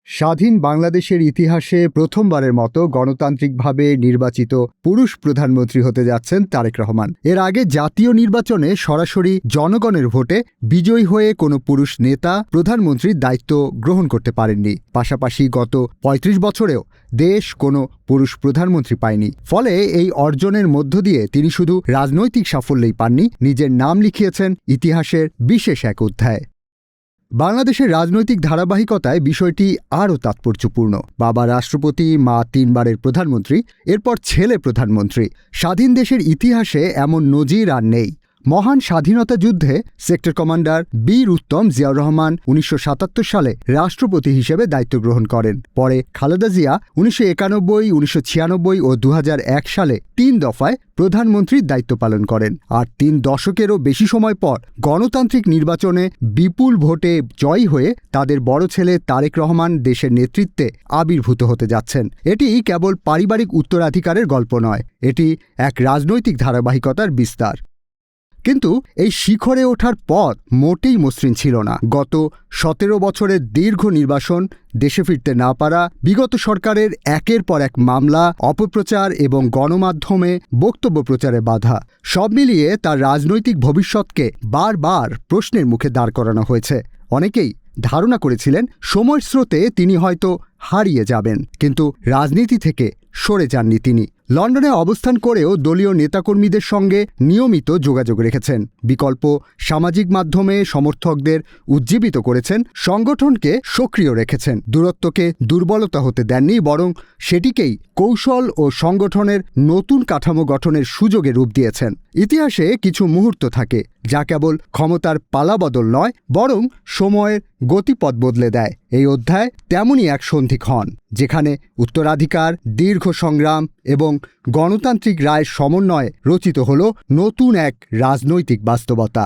স্বাধীন বাংলাদেশের ইতিহাসে প্রথমবারের মতো গণতান্ত্রিকভাবে নির্বাচিত পুরুষ প্রধানমন্ত্রী হতে যাচ্ছেন তারেক রহমান। এর আগে জাতীয় নির্বাচনে সরাসরি জনগণের ভোটে বিজয়ী হয়ে কোনো পুরুষ নেতা প্রধানমন্ত্রীর দায়িত্ব গ্রহণ করতে পারেননি। পাশাপাশি গত ৩৫ বছরেও দেশ কোনো পুরুষ প্রধানমন্ত্রী পায়নি। ফলে এই অর্জনের মধ্য দিয়ে তিনি শুধু রাজনৈতিক সাফল্যই পাননি, নিজের নাম লিখিয়েছেন ইতিহাসের বিশেষ এক অধ্যায়। বাংলাদেশের রাজনৈতিক ধারাবাহিকতায় বিষয়টি আরও তাৎপর্যপূর্ণ। বাবা রাষ্ট্রপতি, মা ৩ বারের প্রধানমন্ত্রী, এরপর ছেলে প্রধানমন্ত্রী। স্বাধীন দেশের ইতিহাসে এমন নজির আর নেই। মহান স্বাধীনতা যুদ্ধে সেক্টর কমান্ডার বীর উত্তম জিয়াউর রহমান ১৯৭৭ সালে রাষ্ট্রপতি হিসেবে দায়িত্ব গ্রহণ করেন। পরে খালেদা জিয়া ১৯৯১, ১৯৯৬ ও ২০০১ সালে ৩ দফায় প্রধানমন্ত্রীর দায়িত্ব পালন করেন। আর ৩ দশকেরও বেশি সময় পর গণতান্ত্রিক নির্বাচনে বিপুল ভোটে জয়ী হয়ে তাদের বড় ছেলে তারেক রহমান দেশের নেতৃত্বে আবির্ভূত হতে যাচ্ছেন। এটি কেবল পারিবারিক উত্তরাধিকারের গল্প নয়, এটি এক রাজনৈতিক ধারাবাহিকতার বিস্তার। কিন্তু এই শিখরে ওঠার পথ মোটেই মসৃণ ছিল না। গত ১৭ বছরের দীর্ঘ নির্বাসন, দেশে ফিরতে না পারা, বিগত সরকারের একের পর এক মামলা, অপপ্রচার এবং গণমাধ্যমে বক্তব্য প্রচারে বাধা, সব মিলিয়ে তার রাজনৈতিক ভবিষ্যৎকে বারবার প্রশ্নের মুখে দাঁড় করানো হয়েছে। অনেকেই ধারণা করেছিলেন সময়ের স্রোতে তিনি হয়তো হারিয়ে যাবেন, কিন্তু রাজনীতি থেকে সরে যাননি তিনি। লন্ডনে অবস্থান করেও দলীয় নেতাকর্মীদের সঙ্গে নিয়মিত যোগাযোগ রেখেছেন। বিকল্প সামাজিক মাধ্যমে সমর্থকদের উজ্জীবিত করেছেন, সংগঠনকে সক্রিয় রেখেছেন। দূরত্বকে দুর্বলতা হতে দেননি, বরং সেটিকেই কৌশল ও সংগঠনের নতুন কাঠামো গঠনের সুযোগে রূপ দিয়েছেন। ইতিহাসে কিছু মুহূর্ত থাকে যা কেবল ক্ষমতার পালাবদল নয়, বরং সময়ের গতিপথ বদলে দেয়। এই অধ্যায় তেমনই এক সন্ধিক্ষণ, যেখানে উত্তরাধিকার, দীর্ঘ সংগ্রাম এবং গণতান্ত্রিক রায়ের সমন্বয়ে রচিত হল নতুন এক রাজনৈতিক বাস্তবতা।